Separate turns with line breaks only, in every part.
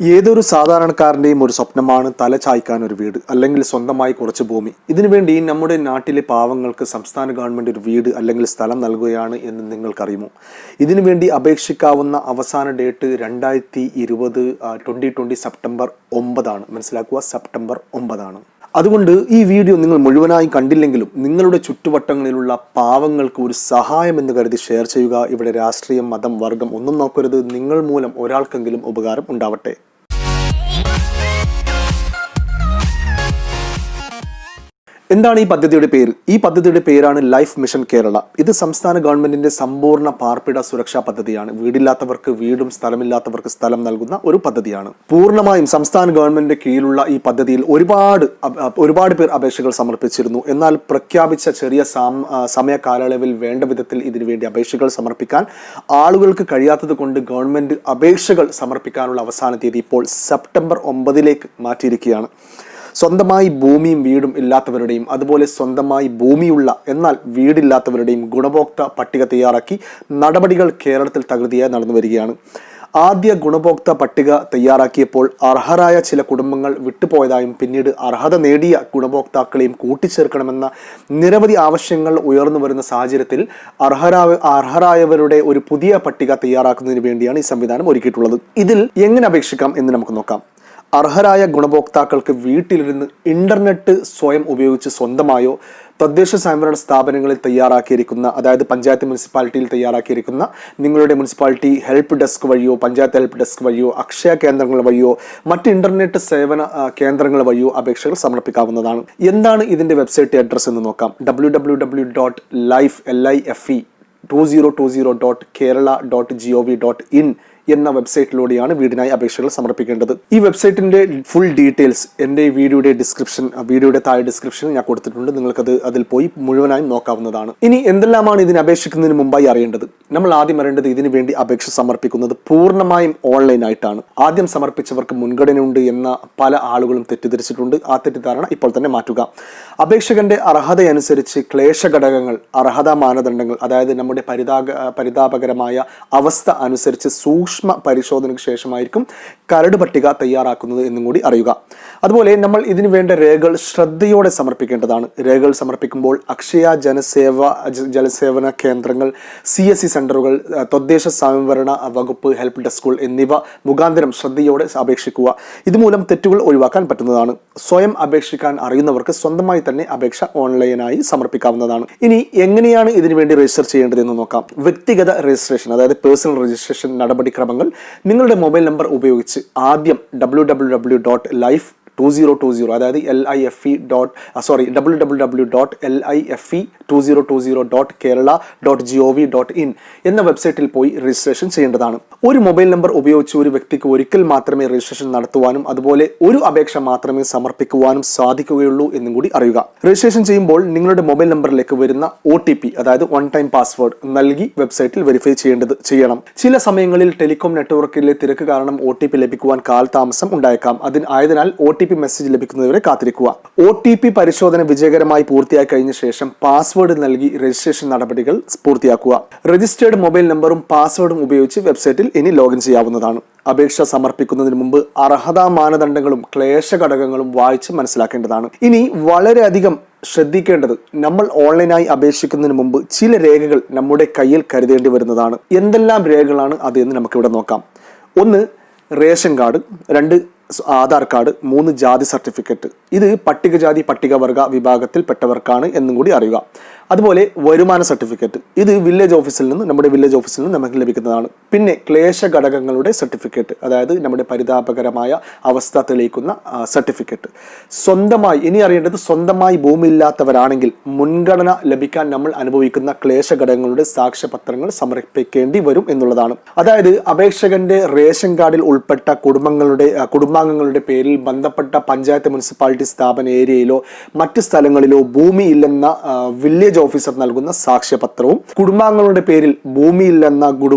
ഏതൊരു സാധാരണക്കാരൻ്റെയും ഒരു സ്വപ്നമാണ് തല ചായ്ക്കാൻ ഒരു വീട് അല്ലെങ്കിൽ സ്വന്തമായി കുറച്ച് ഭൂമി. ഇതിനുവേണ്ടി നമ്മുടെ നാട്ടിലെ പാവങ്ങൾക്ക് സംസ്ഥാന ഗവൺമെൻറ് ഒരു വീട് അല്ലെങ്കിൽ സ്ഥലം നൽകുകയാണ് എന്ന് നിങ്ങൾക്കറിയുമോ? ഇതിനുവേണ്ടി അപേക്ഷിക്കാവുന്ന അവസാന ഡേറ്റ് 2020 സെപ്റ്റംബർ 9 ആണ്. മനസ്സിലാക്കുക, സെപ്റ്റംബർ 9 ആണ്. അതുകൊണ്ട് ഈ വീഡിയോ നിങ്ങൾ മുഴുവനായി കണ്ടില്ലെങ്കിലും നിങ്ങളുടെ ചുറ്റുവട്ടങ്ങളിലുള്ള പാവങ്ങൾക്ക് ഒരു സഹായം എന്ന് കരുതി ഷെയർ ചെയ്യുക. ഇവിടെ രാഷ്ട്രീയം, മതം, വർഗം ഒന്നും നോക്കരുത്. നിങ്ങൾ മൂലം ഒരാൾക്കെങ്കിലും ഉപകാരം ഉണ്ടാവട്ടെ. എന്താണ് ഈ പദ്ധതിയുടെ പേര്? ഈ പദ്ധതിയുടെ പേരാണ് ലൈഫ് മിഷൻ കേരള. ഇത് സംസ്ഥാന ഗവൺമെന്റിന്റെ സമ്പൂർണ്ണ പാർപ്പിട സുരക്ഷാ പദ്ധതിയാണ്. വീടില്ലാത്തവർക്ക് വീടും സ്ഥലമില്ലാത്തവർക്ക് സ്ഥലം നൽകുന്ന ഒരു പദ്ധതിയാണ്. പൂർണ്ണമായും സംസ്ഥാന ഗവൺമെന്റിന്റെ കീഴിലുള്ള ഈ പദ്ധതിയിൽ ഒരുപാട് പേർ അപേക്ഷകൾ സമർപ്പിച്ചിരുന്നു. എന്നാൽ പ്രഖ്യാപിച്ച ചെറിയ സമയ കാലയളവിൽ വേണ്ട വിധത്തിൽ ഇതിനുവേണ്ടി അപേക്ഷകൾ സമർപ്പിക്കാൻ ആളുകൾക്ക് കഴിയാത്തത് കൊണ്ട് ഗവൺമെന്റ് അപേക്ഷകൾ സമർപ്പിക്കാനുള്ള അവസാന തീയതി ഇപ്പോൾ സെപ്റ്റംബർ 9 മാറ്റിയിരിക്കുകയാണ്. സ്വന്തമായി ഭൂമിയും വീടും ഇല്ലാത്തവരുടെയും അതുപോലെ സ്വന്തമായി ഭൂമിയുള്ള എന്നാൽ വീടില്ലാത്തവരുടെയും ഗുണഭോക്തൃ പട്ടിക തയ്യാറാക്കി നടപടികൾ കേരളത്തിൽ തകൃതിയായി നടന്നു വരികയാണ്. ആദ്യ ഗുണഭോക്തൃ പട്ടിക തയ്യാറാക്കിയപ്പോൾ അർഹരായ ചില കുടുംബങ്ങൾ വിട്ടുപോയതായും പിന്നീട് അർഹത നേടിയ ഗുണഭോക്താക്കളെയും കൂട്ടിച്ചേർക്കണമെന്ന നിരവധി ആവശ്യങ്ങൾ ഉയർന്നു വരുന്ന സാഹചര്യത്തിൽ അർഹരായവരുടെ ഒരു പുതിയ പട്ടിക തയ്യാറാക്കുന്നതിന് വേണ്ടിയാണ് ഈ സംവിധാനം ഒരുക്കിയിട്ടുള്ളത്. ഇതിൽ എങ്ങനെ അപേക്ഷിക്കാം എന്ന് നമുക്ക് നോക്കാം. അർഹരായ ഗുണഭോക്താക്കൾക്ക് വീട്ടിലിരുന്ന് ഇന്റർനെറ്റ് സ്വയം ഉപയോഗിച്ച് സ്വന്തമായോ തദ്ദേശ സ്വയംഭരണ സ്ഥാപനങ്ങളിൽ തയ്യാറാക്കിയിരിക്കുന്ന, അതായത് പഞ്ചായത്ത് മുനിസിപ്പാലിറ്റിയിൽ തയ്യാറാക്കിയിരിക്കുന്ന നിങ്ങളുടെ മുനിസിപ്പാലിറ്റി ഹെൽപ്പ് ഡെസ്ക് വഴിയോ പഞ്ചായത്ത് ഹെൽപ്പ് ഡെസ്ക് വഴിയോ അക്ഷയ കേന്ദ്രങ്ങൾ വഴിയോ മറ്റ് ഇന്റർനെറ്റ് സേവന കേന്ദ്രങ്ങൾ വഴിയോ അപേക്ഷകൾ സമർപ്പിക്കാവുന്നതാണ്. എന്താണ് ഇതിന്റെ വെബ്സൈറ്റ് അഡ്രസ് എന്ന് നോക്കാം. www.life2020.kerala.gov.in എന്ന വെബ്സൈറ്റിലൂടെയാണ് വീടിനായി അപേക്ഷകൾ സമർപ്പിക്കേണ്ടത്. ഈ വെബ്സൈറ്റിന്റെ ഫുൾ ഡീറ്റെയിൽസ് എൻ്റെ വീഡിയോയുടെ താഴെ ഡിസ്ക്രിപ്ഷനിൽ ഞാൻ കൊടുത്തിട്ടുണ്ട്. നിങ്ങൾക്കത് അതിൽ പോയി മുഴുവനായും നോക്കാവുന്നതാണ്. ഇനി എന്തെല്ലാമാണ് ഇതിന് അപേക്ഷിക്കുന്നതിന് മുമ്പായി അറിയേണ്ടത്? നമ്മൾ ആദ്യം അറിയേണ്ടത് ഇതിനു വേണ്ടി അപേക്ഷ സമർപ്പിക്കുന്നത് പൂർണ്ണമായും ഓൺലൈനായിട്ടാണ്. ആദ്യം സമർപ്പിച്ചവർക്ക് മുൻഗണനയുണ്ട് എന്ന പല ആളുകളും തെറ്റിദ്ധരിച്ചിട്ടുണ്ട്. ആ തെറ്റിദ്ധാരണ ഇപ്പോൾ തന്നെ മാറ്റുക. അപേക്ഷകന്റെ അർഹതയനുസരിച്ച് ക്ലേശ ഘടകങ്ങൾ, അർഹതാ മാനദണ്ഡങ്ങൾ, അതായത് നമ്മുടെ പരിതാപകരമായ അവസ്ഥ അനുസരിച്ച് സൂക്ഷ്മ പരിശോധനയ്ക്ക് ശേഷമായിരിക്കും കരട് പട്ടിക തയ്യാറാക്കുന്നത് എന്നും കൂടി അറിയുക. അതുപോലെ നമ്മൾ ഇതിനു വേണ്ട രേഖകൾ ശ്രദ്ധയോടെ സമർപ്പിക്കേണ്ടതാണ്. രേഖകൾ സമർപ്പിക്കുമ്പോൾ അക്ഷയ ജലസേവന കേന്ദ്രങ്ങൾ, CSC സെന്ററുകൾ, തദ്ദേശ സ്വയംഭരണ വകുപ്പ് ഹെൽപ്പ് ഡെസ്കുകൾ എന്നിവ മുഖാന്തരം ശ്രദ്ധയോടെ അപേക്ഷിക്കുക. ഇതുമൂലം തെറ്റുകൾ ഒഴിവാക്കാൻ പറ്റുന്നതാണ്. സ്വയം അപേക്ഷിക്കാൻ അറിയുന്നവർക്ക് സ്വന്തമായി തന്നെ അപേക്ഷ ഓൺലൈനായി സമർപ്പിക്കാവുന്നതാണ്. ഇനി എങ്ങനെയാണ് ഇതിനു വേണ്ടി രജിസ്റ്റർ ചെയ്യേണ്ടതെന്ന് നോക്കാം. വ്യക്തിഗത രജിസ്ട്രേഷൻ, അതായത് പേഴ്സണൽ രജിസ്ട്രേഷൻ നടപടിക്രമങ്ങൾ നിങ്ങളുടെ മൊബൈൽ നമ്പർ ഉപയോഗിച്ച് ആദ്യം www.life2020 അതായത് www.life2020.kerala.gov.in എന്ന വെബ്സൈറ്റിൽ പോയി രജിസ്ട്രേഷൻ ചെയ്യേണ്ടതാണ്. ഒരു മൊബൈൽ നമ്പർ ഉപയോഗിച്ച് ഒരു വ്യക്തിക്ക് ഒരിക്കൽ മാത്രമേ രജിസ്ട്രേഷൻ നടത്തുവാനും അതുപോലെ ഒരു അപേക്ഷ മാത്രമേ സമർപ്പിക്കുവാനും സാധിക്കുകയുള്ളൂ എന്നും കൂടി അറിയുക. രജിസ്ട്രേഷൻ ചെയ്യുമ്പോൾ നിങ്ങളുടെ മൊബൈൽ നമ്പറിലേക്ക് വരുന്ന OTP, അതായത് വൺ ടൈം പാസ്വേഡ് നൽകി വെബ്സൈറ്റിൽ വെരിഫൈ ചെയ്യണം. ചില സമയങ്ങളിൽ ടെലികോം നെറ്റ്വർക്കിലെ തിരക്ക് കാരണം OTP ലഭിക്കുവാൻ കാലതാമസം ഉണ്ടായേക്കാം. ആയതിനാൽ OTP മെസ്സേജ് ലഭിക്കുന്നതുവരെ കാത്തിരിക്കുക. OTP പരിശോധന വിജയകരമായി പൂർത്തിയായി കഴിഞ്ഞ ശേഷം പാസ്വേഡ് നൽകി രജിസ്ട്രേഷൻ നടപടികൾ പൂർത്തിയാക്കുക. രജിസ്റ്റേർഡ് മൊബൈൽ നമ്പറും പാസ്വേഡും ഉപയോഗിച്ച് വെബ്സൈറ്റിൽ ഇനി ലോഗിൻ ചെയ്യാവുന്നതാണ്. അപേക്ഷ സമർപ്പിക്കുന്നതിന് മുമ്പ് അർഹതാ മാനദണ്ഡങ്ങളും ക്ലേശ ഘടകങ്ങളും വായിച്ച് മനസ്സിലാക്കേണ്ടതാണ്. ഇനി വളരെയധികം ശ്രദ്ധിക്കേണ്ടത്, നമ്മൾ ഓൺലൈനായി അപേക്ഷിക്കുന്നതിന് മുമ്പ് ചില രേഖകൾ നമ്മുടെ കയ്യിൽ കരുതേണ്ടി വരുന്നതാണ്. എന്തെല്ലാം രേഖകളാണ് അത് എന്ന് നമുക്കിവിടെ നോക്കാം. 1 റേഷൻ കാർഡ്, 2 ആധാർ കാർഡ്, 3 ജാതി സർട്ടിഫിക്കറ്റ്. ഇത് പട്ടികജാതി പട്ടികവർഗ വിഭാഗത്തിൽപ്പെട്ടവർക്കാണ് എന്നും കൂടി അറിയുക. അതുപോലെ വരുമാന സർട്ടിഫിക്കറ്റ്, ഇത് നമ്മുടെ വില്ലേജ് ഓഫീസിൽ നിന്ന് നമുക്ക് ലഭിക്കുന്നതാണ്. പിന്നെ ക്ലേശ ഘടകങ്ങളുടെ സർട്ടിഫിക്കറ്റ്, അതായത് നമ്മുടെ പരിതാപകരമായ അവസ്ഥ തെളിയിക്കുന്ന സർട്ടിഫിക്കറ്റ്. ഇനി അറിയേണ്ടത്, സ്വന്തമായി ഭൂമിയില്ലാത്തവരാണെങ്കിൽ മുൻഗണന ലഭിക്കാൻ നമ്മൾ അനുഭവിക്കുന്ന ക്ലേശ ഘടകങ്ങളുടെ സാക്ഷ്യപത്രങ്ങൾ സമർപ്പിക്കേണ്ടി വരും എന്നുള്ളതാണ്. അതായത് അപേക്ഷകന്റെ റേഷൻ കാർഡിൽ ഉൾപ്പെട്ട കുടുംബാംഗങ്ങളുടെ പേരിൽ ബന്ധപ്പെട്ട പഞ്ചായത്ത് മുനിസിപ്പാലിറ്റി സ്ഥാപന ഏരിയയിലോ മറ്റ് സ്ഥലങ്ങളിലോ ഭൂമിയില്ലെന്ന വില്ലേജ് ഓഫീസർ നൽകുന്ന സാക്ഷ്യപത്രവും കുടുംബാംഗങ്ങളുടെ പേരിൽ ഭൂമിയില്ലെന്ന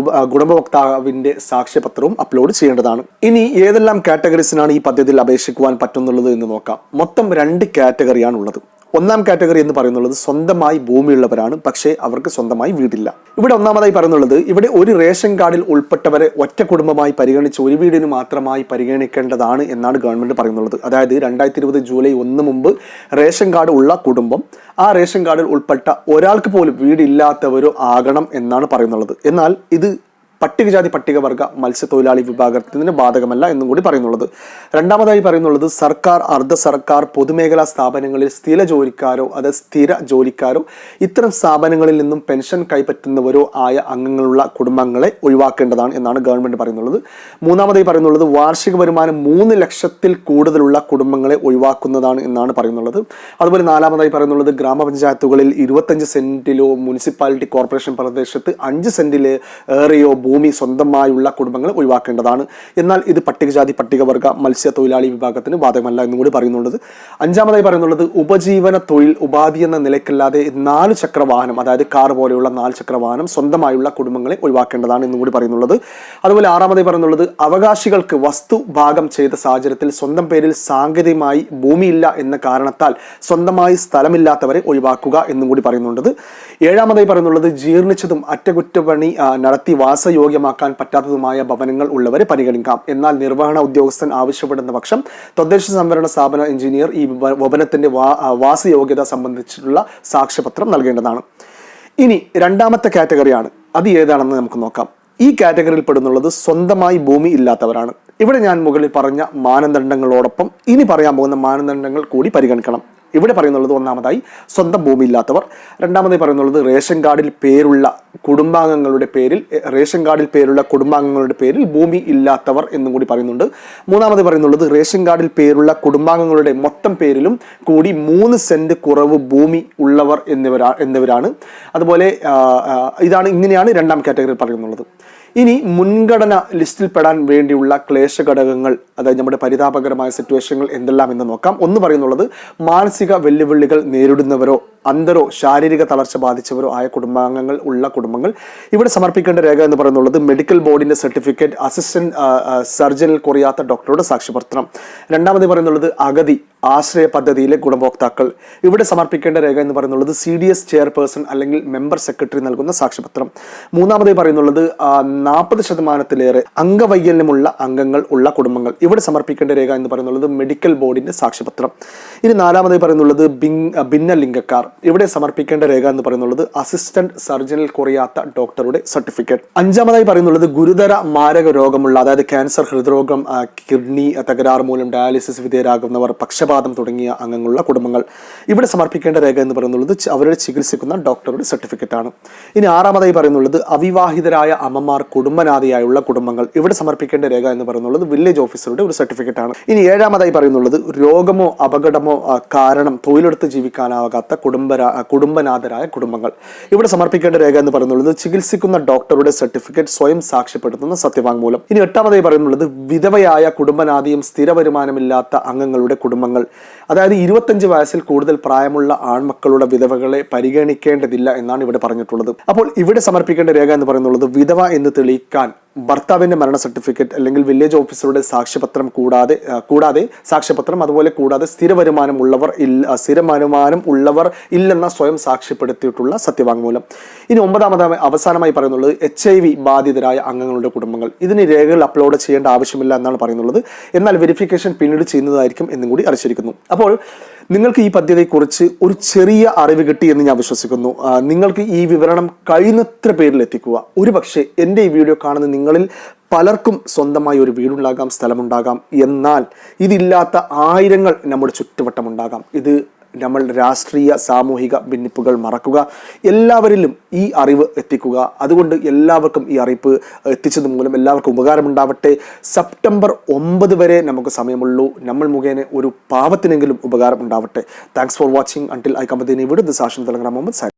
ഗുണഭോക്താവിന്റെ സാക്ഷ്യപത്രവും അപ്ലോഡ് ചെയ്യേണ്ടതാണ്. ഇനി ഏതെല്ലാം കാറ്റഗറീസിനാണ് ഈ പദ്ധതിയിൽ അപേക്ഷിക്കുവാൻ പറ്റുന്നുള്ളത് എന്ന് നോക്കാം. മൊത്തം 2 കാറ്റഗറിയാണ് ഉള്ളത്. ഒന്നാം കാറ്റഗറി എന്ന് പറയുന്നത് സ്വന്തമായി ഭൂമിയുള്ളവരാണ്, പക്ഷേ അവർക്ക് സ്വന്തമായി വീടില്ല. ഇവിടെ ഒന്നാമതായി പറയുന്നുള്ളത്, ഇവിടെ ഒരു റേഷൻ കാർഡിൽ ഉൾപ്പെട്ടവരെ ഒറ്റ കുടുംബമായി പരിഗണിച്ച് ഒരു വീടിന് മാത്രമായി പരിഗണിക്കേണ്ടതാണ് എന്നാണ് ഗവൺമെന്റ് പറയുന്നത്. അതായത് 2020 ജൂലൈ 1 മുമ്പ് റേഷൻ കാർഡ് ഉള്ള കുടുംബം ആ റേഷൻ കാർഡിൽ ഉൾപ്പെട്ട ഒരാൾക്ക് പോലും വീടില്ലാത്തവരോ ആകണം എന്നാണ് പറയുന്നത്. എന്നാൽ ഇത് പട്ടികജാതി പട്ടികവർഗ മത്സ്യത്തൊഴിലാളി വിഭാഗത്തിന് ബാധകമല്ല എന്നും കൂടി പറയുന്നുള്ളത്. രണ്ടാമതായി പറയുന്നുള്ളത്, സർക്കാർ, അർദ്ധ സർക്കാർ, പൊതുമേഖലാ സ്ഥാപനങ്ങളിൽ സ്ഥിര ജോലിക്കാരോ ഇത്തരം സ്ഥാപനങ്ങളിൽ നിന്നും പെൻഷൻ കൈപ്പറ്റുന്നവരോ ആയ അംഗങ്ങളുള്ള കുടുംബങ്ങളെ ഒഴിവാക്കേണ്ടതാണ് എന്നാണ് ഗവൺമെന്റ് പറയുന്നുള്ളത്. മൂന്നാമതായി പറയുന്നുള്ളത്, വാർഷിക വരുമാനം 3 ലക്ഷത്തിൽ കൂടുതലുള്ള കുടുംബങ്ങളെ ഒഴിവാക്കുന്നതാണ് എന്നാണ് പറയുന്നുള്ളത്. അതുപോലെ നാലാമതായി പറയുന്നുള്ളത്, ഗ്രാമപഞ്ചായത്തുകളിൽ 25 സെന്റിലോ മുനിസിപ്പാലിറ്റി കോർപ്പറേഷൻ പ്രദേശത്ത് 5 സെന്റിലെ ഏറെയോ ഭൂമി സ്വന്തമായുള്ള കുടുംബങ്ങൾ ഒഴിവാക്കേണ്ടതാണ്. എന്നാൽ ഇത് പട്ടികജാതി പട്ടികവർഗ മത്സ്യത്തൊഴിലാളി വിഭാഗത്തിന് ബാധകമല്ല എന്നും കൂടി പറയുന്നുള്ളത്. അഞ്ചാമതായി പറയുന്നുള്ളത്, ഉപജീവന തൊഴിൽ ഉപാധി എന്ന നിലയ്ക്കല്ലാതെ 4 ചക്ര വാഹനം, അതായത് കാർ പോലെയുള്ള 4 ചക്ര വാഹനം സ്വന്തമായുള്ള കുടുംബങ്ങളെ ഒഴിവാക്കേണ്ടതാണ് എന്നും കൂടി പറയുന്നുള്ളത്. അതുപോലെ ആറാമതായി പറയുന്നുള്ളത്, അവകാശികൾക്ക് വസ്തു ഭാഗം ചെയ്ത സാഹചര്യത്തിൽ സ്വന്തം പേരിൽ സാങ്കേതികമായി ഭൂമിയില്ല എന്ന കാരണത്താൽ സ്വന്തമായി സ്ഥലമില്ലാത്തവരെ ഒഴിവാക്കുക എന്നും കൂടി പറയുന്നുണ്ട്. ഏഴാമതായി പറയുന്നുള്ളത്, ജീർണിച്ചതും അറ്റകുറ്റപ്പണി നടത്തി യോഗ്യമാക്കാൻ പറ്റാത്തതുമായ ഭവനങ്ങൾ ഉള്ളവരെ പരിഗണിക്കാം. എന്നാൽ നിർവഹണ ഉദ്യോഗസ്ഥൻ ആവശ്യപ്പെടുന്ന പക്ഷം തദ്ദേശ സംവരണ സ്ഥാപന എഞ്ചിനീയർ ഈ ഭവനത്തിന്റെ വാസയോഗ്യത സംബന്ധിച്ചിട്ടുള്ള സാക്ഷ്യപത്രം നൽകേണ്ടതാണ്. ഇനി രണ്ടാമത്തെ കാറ്റഗറിയാണ്. അത് ഏതാണെന്ന് നമുക്ക് നോക്കാം. ഈ കാറ്റഗറിയിൽ പെടുന്നുള്ളത് സ്വന്തമായി ഭൂമി ഇല്ലാത്തവരാണ്. ഇവിടെ ഞാൻ മുകളിൽ പറഞ്ഞ മാനദണ്ഡങ്ങളോടൊപ്പം ഇനി പറയാൻ പോകുന്ന മാനദണ്ഡങ്ങൾ കൂടി പരിഗണിക്കണം. ഇവിടെ പറയുന്നുള്ളത്, ഒന്നാമതായി സ്വന്തം ഭൂമി ഇല്ലാത്തവർ. രണ്ടാമതായി പറയുന്നുള്ളത്, റേഷൻ കാർഡിൽ പേരുള്ള കുടുംബാംഗങ്ങളുടെ പേരിൽ ഭൂമി ഇല്ലാത്തവർ എന്നും കൂടി പറയുന്നുണ്ട്. മൂന്നാമത് പറയുന്നുള്ളത്, റേഷൻ കാർഡിൽ പേരുള്ള കുടുംബാംഗങ്ങളുടെ മൊത്തം പേരിലും കൂടി 3 സെന്റ് കുറവ് ഭൂമി ഉള്ളവർ എന്നിവരാണ്. അതുപോലെ ഇങ്ങനെയാണ് രണ്ടാം കാറ്റഗറി പറയുന്നുള്ളത്. ഇനി മുൻഗണന ലിസ്റ്റിൽ പെടാൻ വേണ്ടിയുള്ള ക്ലേശ ഘടകങ്ങൾ, അതായത് നമ്മുടെ പരിതാപകരമായ സിറ്റുവേഷനുകൾ എന്തെല്ലാം എന്ന് നോക്കാം. ഒന്ന് പറയുന്നുള്ളത്, മാനസിക വെല്ലുവിളികൾ നേരിടുന്നവരോ അന്ധരോ ശാരീരിക തളർച്ച ബാധിച്ചവരോ ആയ കുടുംബാംഗങ്ങൾ ഉള്ള കുടുംബങ്ങൾ ഇവിടെ സമർപ്പിക്കേണ്ട രേഖ എന്ന് പറയുന്നുള്ളത്, മെഡിക്കൽ ബോർഡിന്റെ സർട്ടിഫിക്കറ്റ്, അസിസ്റ്റന്റ് സർജനിൽ കുറയാത്ത ഡോക്ടറുടെ സാക്ഷ്യപത്രം. രണ്ടാമത് പറയുന്നുള്ളത്, അഗതി ആശ്രയ പദ്ധതിയിലെ ഗുണഭോക്താക്കൾ ഇവിടെ സമർപ്പിക്കേണ്ട രേഖ എന്ന് പറയുന്നുള്ളത്, CDS ചെയർപേഴ്സൺ അല്ലെങ്കിൽ മെമ്പർ സെക്രട്ടറി നൽകുന്ന സാക്ഷ്യപത്രം. മൂന്നാമതായി പറയുന്നുള്ളത്, 40% അംഗവൈകല്യമുള്ള അംഗങ്ങൾ ഉള്ള കുടുംബങ്ങൾ ഇവിടെ സമർപ്പിക്കേണ്ട രേഖ എന്ന് പറയുന്നുള്ളത്, മെഡിക്കൽ ബോർഡിന്റെ സാക്ഷ്യപത്രം. ഇനി നാലാമതായി പറയുന്നുള്ളത്, ഭിന്നലിംഗക്കാർ ഇവിടെ സമർപ്പിക്കേണ്ട രേഖ എന്ന് പറയുന്നുള്ളത്, അസിസ്റ്റന്റ് സർജനിൽ കുറയാത്ത ഡോക്ടറുടെ സർട്ടിഫിക്കറ്റ്. അഞ്ചാമതായി പറയുന്നുള്ളത്, ഗുരുതര മാരക രോഗമുള്ള, അതായത് ക്യാൻസർ, ഹൃദ്രോഗം, കിഡ്നി തകരാറ് മൂലം ഡയാലിസിസ് വിധേയരാകുന്നവർ, പക്ഷപാതം തുടങ്ങിയ അംഗങ്ങളുള്ള കുടുംബങ്ങൾ ഇവിടെ സമർപ്പിക്കേണ്ട രേഖ എന്ന് പറയുന്നുള്ളത്, അവരുടെ ചികിത്സിക്കുന്ന ഡോക്ടറുടെ സർട്ടിഫിക്കറ്റ് ആണ്. ഇനി ആറാമതായി പറയുന്നുള്ളത്, അവിവാഹിതരായ അമ്മമാർ, കുടുംബനാഥയായുള്ള കുടുംബങ്ങൾ ഇവിടെ സമർപ്പിക്കേണ്ട രേഖ എന്ന് പറയുന്നുള്ളത്, വില്ലേജ് ഓഫീസറുടെ ഒരു സർട്ടിഫിക്കറ്റ് ആണ്. ഇനി ഏഴാമതായി പറയുന്നുള്ളത്, രോഗമോ അപകടമോ കാരണം തൊഴിലെടുത്ത് ജീവിക്കാനാകാത്ത കുടുംബനാഥരായ കുടുംബങ്ങൾ ഇവിടെ സമർപ്പിക്കേണ്ട രേഖ എന്ന് പറയുന്നുള്ളത്, ചികിത്സിക്കുന്ന ഡോക്ടറുടെ സർട്ടിഫിക്കറ്റ്, സ്വയം സാക്ഷ്യപ്പെടുത്തുന്ന സത്യവാങ്മൂലം. ഇനി എട്ടാമതായി പറയുന്നുള്ളത്, വിധവയായ കുടുംബനാഥയും സ്ഥിര വരുമാനമില്ലാത്ത അംഗങ്ങളുടെ കുടുംബങ്ങൾ, അതായത് 25 വയസ്സിൽ കൂടുതൽ പ്രായമുള്ള ആൺമക്കളുടെ വിധവകളെ പരിഗണിക്കേണ്ടതില്ല എന്നാണ് ഇവിടെ പറഞ്ഞിട്ടുള്ളത്. അപ്പോൾ ഇവിടെ സമർപ്പിക്കേണ്ട രേഖ എന്ന് പറയുന്നുള്ളത്, വിധവ എന്ന് തെളിയിക്കാൻ ഭർത്താവിന്റെ മരണ സർട്ടിഫിക്കറ്റ് അല്ലെങ്കിൽ വില്ലേജ് ഓഫീസറുടെ സാക്ഷ്യപത്രം കൂടാതെ സാക്ഷ്യപത്രം, അതുപോലെ കൂടാതെ സ്ഥിര വരുമാനം ഉള്ളവർ ഇല്ലെന്ന സ്വയം സാക്ഷ്യപ്പെടുത്തിയിട്ടുള്ള സത്യവാങ്മൂലം. ഇനി അവസാനമായി പറയുന്നുള്ളത്, HIV ബാധിതരായ അംഗങ്ങളുടെ കുടുംബങ്ങൾ ഇതിന് രേഖകൾ അപ്ലോഡ് ചെയ്യേണ്ട ആവശ്യമില്ല എന്നാണ് പറയുന്നുള്ളത്. എന്നാൽ വെരിഫിക്കേഷൻ പിന്നീട് ചെയ്യുന്നതായിരിക്കും എന്നും കൂടി അറിയിച്ചിരിക്കുന്നു. അപ്പോൾ നിങ്ങൾക്ക് ഈ പദ്ധതിയെക്കുറിച്ച് ഒരു ചെറിയ അറിവ് കിട്ടി എന്ന് ഞാൻ വിശ്വസിക്കുന്നു. നിങ്ങൾക്ക് ഈ വിവരണം കഴിയുന്നത്ര പേരിൽ എത്തിക്കുക. ഒരുപക്ഷെ എൻ്റെ ഈ വീഡിയോ കാണുന്ന നിങ്ങളിൽ പലർക്കും സ്വന്തമായി ഒരു വീടുണ്ടാകാം, സ്ഥലമുണ്ടാകാം. എന്നാൽ ഇതില്ലാത്ത ആയിരങ്ങൾ നമ്മുടെ ചുറ്റുവട്ടമുണ്ടാകാം. ഇത് നമ്മൾ രാഷ്ട്രീയ സാമൂഹിക ഭിന്നിപ്പുകൾ മറക്കുക, എല്ലാവരിലും ഈ അറിവ് എത്തിക്കുക. അതുകൊണ്ട് എല്ലാവർക്കും ഈ അറിയിപ്പ് എത്തിച്ചത് മൂലം എല്ലാവർക്കും ഉപകാരമുണ്ടാവട്ടെ. സെപ്റ്റംബർ 9 വരെ നമുക്ക് സമയമുള്ളൂ. നമ്മൾ മുഖേന ഒരു പാവത്തിനെങ്കിലും ഉപകാരം ഉണ്ടാവട്ടെ. Thanks for watching. Until I come with any video, this Ashim Telangana Muhammad.